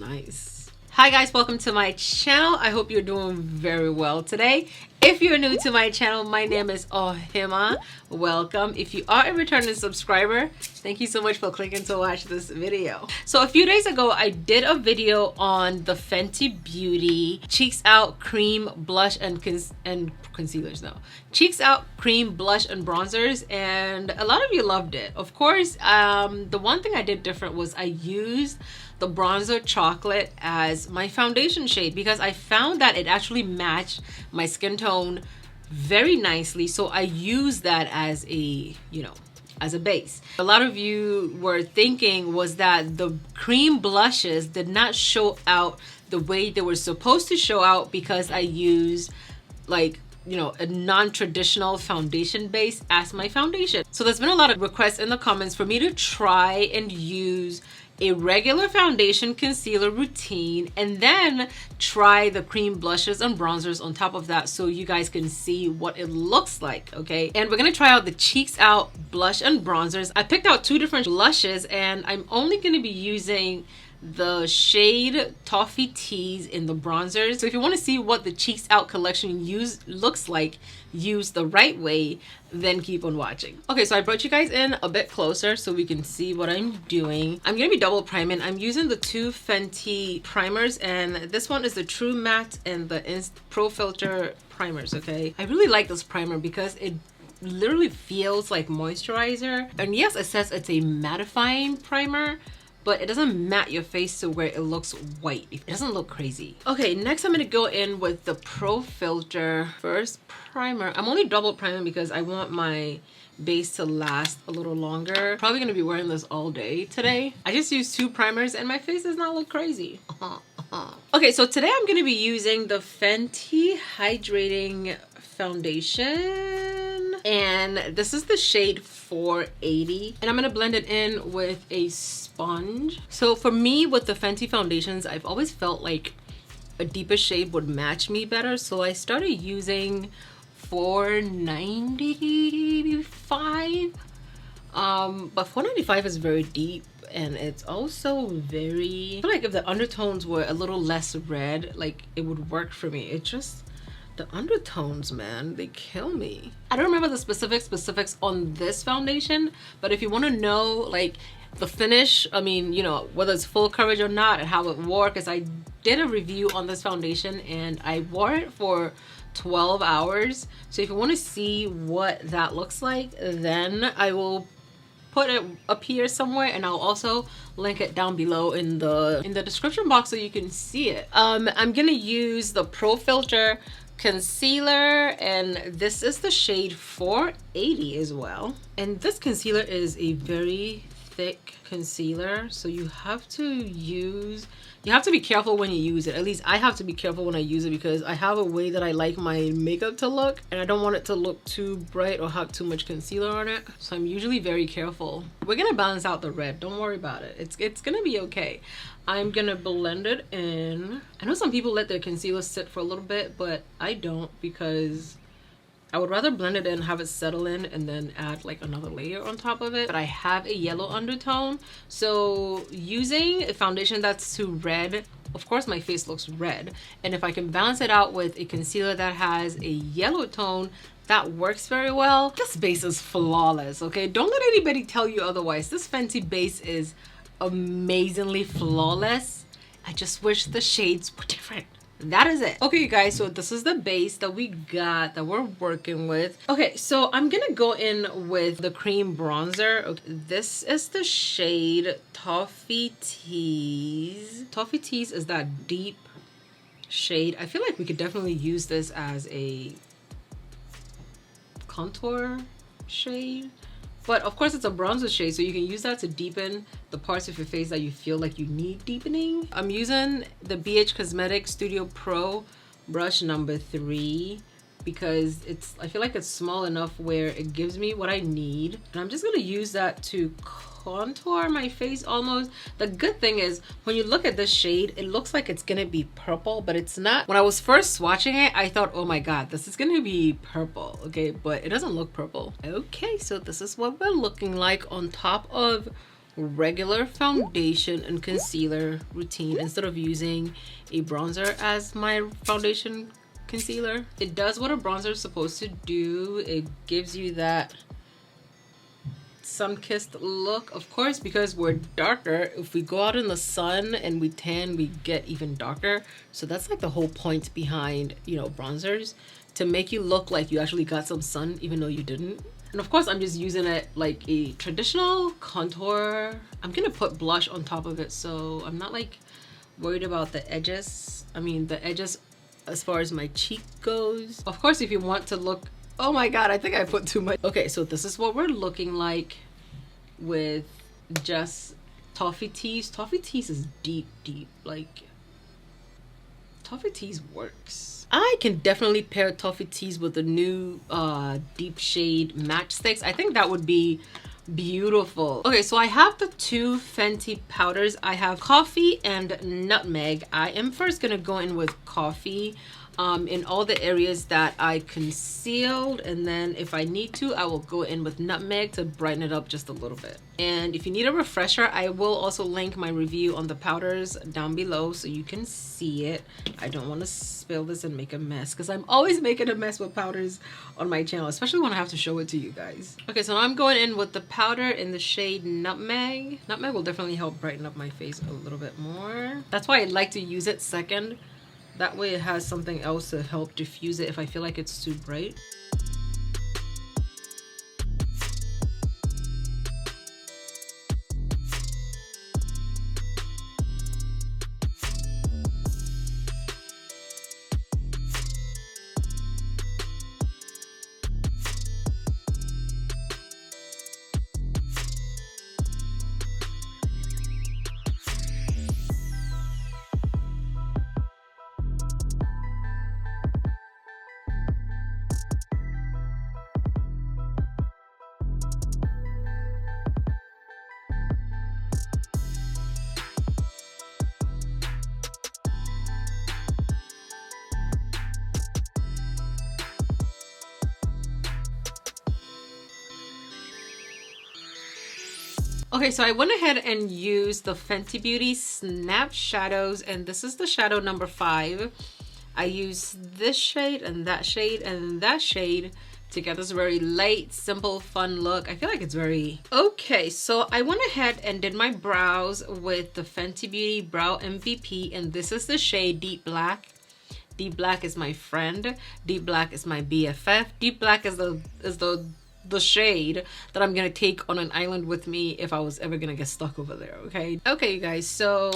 Nice. Hi guys, welcome to my channel. I hope you're doing very well today. If you're new to my channel, my name is Ohemaa. Welcome. If you are a returning subscriber, thank you so much for clicking to watch this video. So a few days ago, I did a video on the Fenty Beauty Cheeks Out Cream Blush and Concealers. No, Cheeks Out Cream Blush and Bronzers, and a lot of you loved it. Of course, the one thing I did different was I used the bronzer chocolate as my foundation shade because I found that it actually matched my skin tone very nicely. So I used that as a, as a base. A lot of you were thinking was that the cream blushes did not show out the way they were supposed to show out because I used a non-traditional foundation base as my foundation. So there's been a lot of requests in the comments for me to try and use a regular foundation concealer routine and then try the cream blushes and bronzers on top of that so you guys can see what it looks like, okay? And we're gonna try out the Cheeks Out blush and bronzers. I picked out two different blushes and I'm only gonna be using the shade Toffee Tease in the bronzers. So if you want to see what the Cheeks Out collection looks like used the right way, then keep on watching. Okay, so I brought you guys in a bit closer so we can see what I'm doing. I'm gonna be double priming. I'm using the two Fenty primers, and this one is the True Matte and the Pro Filter primers, okay? I really like this primer because it literally feels like moisturizer. And yes, it says it's a mattifying primer, but it doesn't matte your face to where it looks white. It doesn't look crazy. Okay, next I'm gonna go in with the Pro Filter First Primer. I'm only double priming because I want my base to last a little longer. Probably gonna be wearing this all day today. I just used two primers and my face does not look crazy. Okay, so today I'm gonna be using the Fenty Hydrating Foundation, and this is the shade 480, and I'm gonna blend it in with a sponge. So for me with the Fenty foundations, I've always felt like a deeper shade would match me better, so I started using 495, but 495 is very deep and it's also very, I feel like if the undertones were a little less red, like it would work for me. It just, the undertones, man, they kill me. I don't remember the specifics on this foundation, but if you want to know like the finish, I mean, whether it's full coverage or not and how it wore, because I did a review on this foundation and I wore it for 12 hours. So if you want to see what that looks like, then I will put it up here somewhere, and I'll also link it down below in the description box so you can see it. I'm gonna use the Pro Filter concealer, and this is the shade 480 as well. And this concealer is a very thick concealer, so you have to be careful when you use it. At least I have to be careful when I use it because I have a way that I like my makeup to look, and I don't want it to look too bright or have too much concealer on it. So I'm usually very careful. We're gonna balance out the red, don't worry about it. It's gonna be okay. I'm gonna blend it in. I know some people let their concealer sit for a little bit, but I don't, because I would rather blend it in, have it settle in, and then add like another layer on top of it. But I have a yellow undertone, so using a foundation that's too red, of course my face looks red. And if I can balance it out with a concealer that has a yellow tone, that works very well. This base is flawless, okay? Don't let anybody tell you otherwise. This Fenty base is amazingly flawless. I just wish the shades were different. That is it. Okay, you guys, so this is the base that we got, that we're working with. Okay, so I'm gonna go in with the cream bronzer. Okay, this is the shade Toffee Tease. Toffee Tease is that deep shade. I feel like we could definitely use this as a contour shade. But of course it's a bronzer shade, so you can use that to deepen the parts of your face that you feel like you need deepening. I'm using the BH Cosmetics Studio Pro brush number 3 because I feel like it's small enough where it gives me what I need. And I'm just gonna use that to contour my face almost. The good thing is when you look at this shade, it looks like it's gonna be purple, but it's not. When I was first swatching it, I thought, oh my god, this is gonna be purple, okay? But it doesn't look purple. Okay, so this is what we're looking like on top of regular foundation and concealer routine instead of using a bronzer as my foundation concealer. It does what a bronzer is supposed to do. It gives you that sun-kissed look, of course, because we're darker. If we go out in the sun and we tan, we get even darker. So that's like the whole point behind, you know, bronzers, to make you look like you actually got some sun even though you didn't. And of course, I'm just using it like a traditional contour. I'm gonna put blush on top of it, so I'm not like worried about the edges. I mean, the edges as far as my cheek goes. Of course, if you want to look, oh my god, I think I put too much. Okay, so this is what we're looking like with just Toffee Tease. Toffee Tease is deep, like Toffee Tease works. I can definitely pair Toffee Tease with the new deep shade matchsticks. I think that would be beautiful. Okay, so I have the two Fenty powders. I have Coffee and Nutmeg. I am first gonna go in with Coffee in all the areas that I concealed, and then if I need to, I will go in with Nutmeg to brighten it up just a little bit. And if you need a refresher, I will also link my review on the powders down below so you can see it. I don't want to spill this and make a mess, because I'm always making a mess with powders on my channel, especially when I have to show it to you guys. Okay, so now I'm going in with the powder in the shade Nutmeg. Nutmeg will definitely help brighten up my face a little bit more. That's why I like to use it second. That way it has something else to help diffuse it if I feel like it's too bright. Okay, so I went ahead and used the Fenty Beauty Snap Shadows, and this is the shadow number 5. I used this shade and that shade and that shade to get this very light, simple, fun look. I feel like it's very... Okay, so I went ahead and did my brows with the Fenty Beauty Brow MVP, and this is the shade Deep Black. Deep Black is my friend. Deep Black is my BFF. Deep Black is the shade that I'm gonna take on an island with me if I was ever gonna get stuck over there. Okay, you guys, so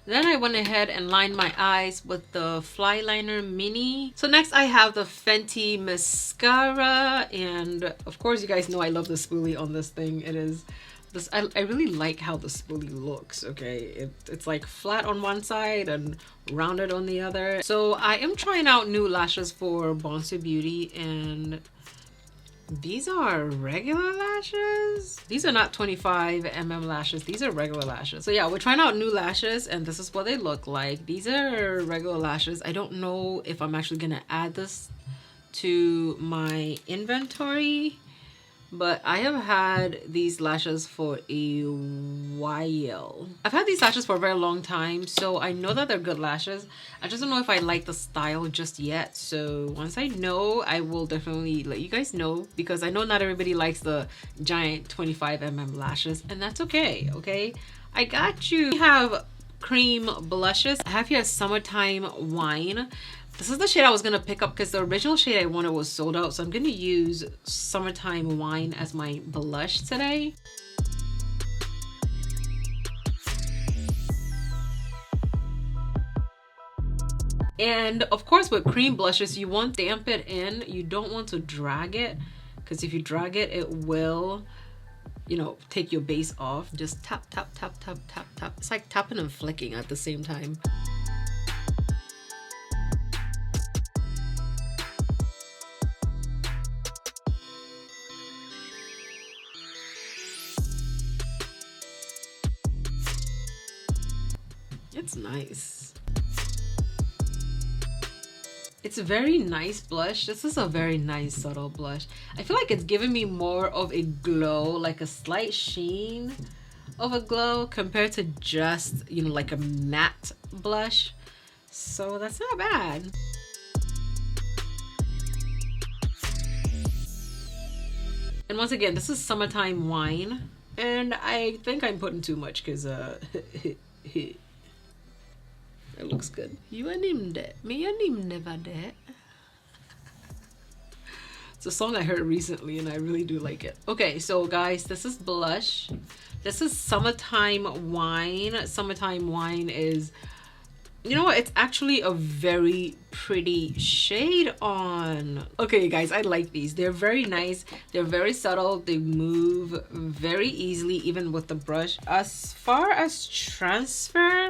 then I went ahead and lined my eyes with the Fly Liner Mini. So next I have the Fenty Mascara, and of course you guys know I love the spoolie on this thing. It is this, I really like how the spoolie looks. Okay, it's like flat on one side and rounded on the other. So I am trying out new lashes for Bonsu Beauty, and these are regular lashes. These are not 25mm lashes. These are regular lashes. So yeah, we're trying out new lashes, and this is what they look like. These are regular lashes. I don't know if I'm actually gonna add this to my inventory, but I have had these lashes for a while. I've had these lashes for a very long time, so I know that they're good lashes. I just don't know if I like the style just yet. So once I know, I will definitely let you guys know, because I know not everybody likes the giant 25mm lashes, and that's okay, okay? I got you. We have cream blushes. I have here Summertime Wine. This is the shade I was gonna pick up because the original shade I wanted was sold out, so I'm gonna use Summertime Wine as my blush today. And of course with cream blushes, you want to damp it in. You don't want to drag it, because if you drag it, it will, you know, take your base off. Just tap, tap, tap, tap, tap, tap. It's like tapping and flicking at the same time. It's nice. It's a very nice blush. This is a very nice subtle blush. I feel like it's giving me more of a glow, like a slight sheen of a glow compared to just, you know, like a matte blush. So that's not bad. And once again, this is Summertime Wine. And I think I'm putting too much because it looks good. You ain't named it. Me and him never did. It's a song I heard recently and I really do like it. Okay, so guys, this is blush. This is Summertime Wine. Summertime Wine is, you know what, it's actually a very pretty shade on. Okay guys, I like these. They're very nice. They're very subtle. They move very easily even with the brush. As far as transfer,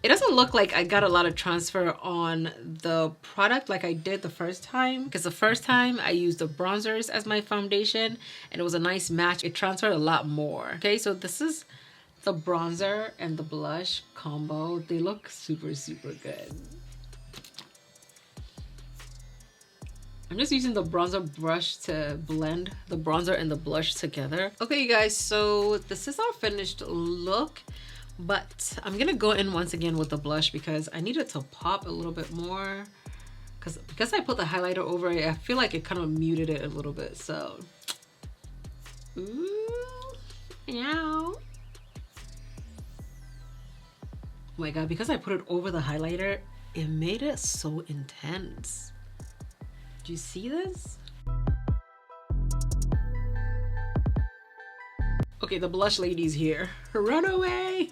it doesn't look like I got a lot of transfer on the product like I did the first time, because the first time I used the bronzers as my foundation and it was a nice match. It transferred a lot more. Okay, so this is the bronzer and the blush combo. They look super good. I'm just using the bronzer brush to blend the bronzer and the blush together. Okay you guys, so this is our finished look, but I'm gonna go in once again with the blush because I need it to pop a little bit more, because I put the highlighter over it. I feel like it kind of muted it a little bit. So ooh, meow. Oh my god, because I put it over the highlighter, it made it so intense. Do you see this? Okay, the blush lady's here. Run away!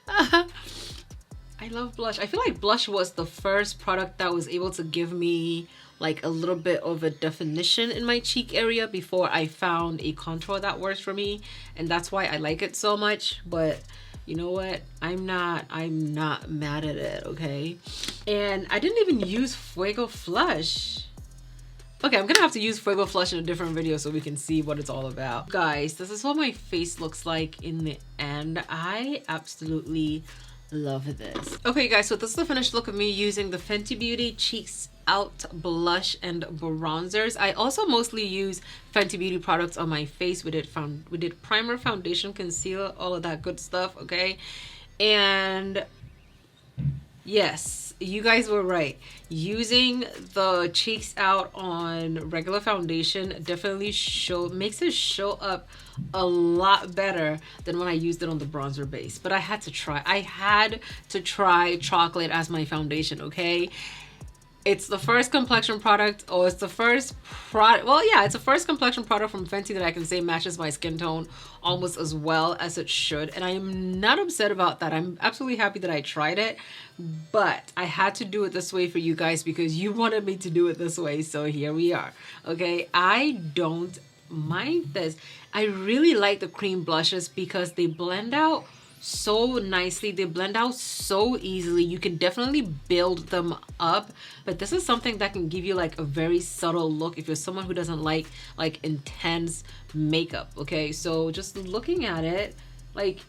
I love blush. I feel like blush was the first product that was able to give me like a little bit of a definition in my cheek area before I found a contour that works for me, and that's why I like it so much. But you know what, I'm not mad at it. Okay, and I didn't even use Fuego Flush. Okay, I'm gonna have to use Fuego Flush in a different video so we can see what it's all about. Guys, this is what my face looks like in the end. I absolutely love this. Okay guys, so this is the finished look of me using the Fenty Beauty Cheeks Out blush and bronzers. I also mostly use Fenty Beauty products on my face. We did primer, foundation, concealer, all of that good stuff. Okay, and yes, you guys were right. Using the Cheeks Out on regular foundation definitely makes it show up a lot better than when I used it on the bronzer base. But I had to try chocolate as my foundation. Okay, it's the first complexion product, or it's the first product, well yeah, it's the first complexion product from Fenty that I can say matches my skin tone almost as well as it should, and I am not upset about that. I'm absolutely happy that I tried it, but I had to do it this way for you guys because you wanted me to do it this way, so here we are. Okay, I don't mind this. I really like the cream blushes because they blend out so nicely. They blend out so easily. You can definitely build them up, but this is something that can give you like a very subtle look if you're someone who doesn't like intense makeup. Okay, so just looking at it, like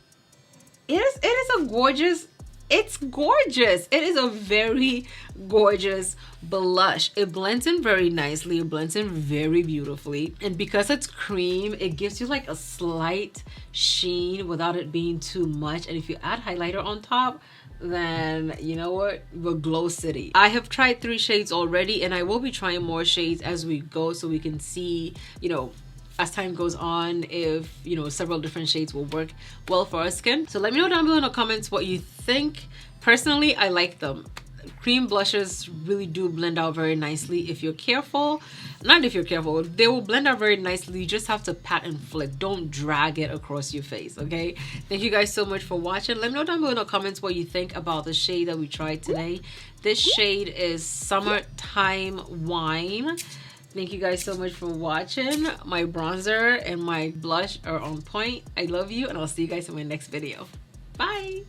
it is a gorgeous, it's gorgeous. It is a very gorgeous blush. It blends in very nicely. It blends in very beautifully. And because it's cream, it gives you like a slight sheen without it being too much. And if you add highlighter on top, then you know what, we're glow city. I have tried 3 shades already, and I will be trying more shades as we go so we can see, you know, as time goes on, if you know several different shades will work well for our skin. So let me know down below in the comments what you think. Personally, I like them. Cream blushes really do blend out very nicely if you're careful. Not if you're careful, they will blend out very nicely. You just have to pat and flick. Don't drag it across your face. Okay, thank you guys so much for watching. Let me know down below in the comments what you think about the shade that we tried today. This shade is Summertime Wine. Thank you guys so much for watching. My bronzer and my blush are on point. I love you, and I'll see you guys in my next video. Bye.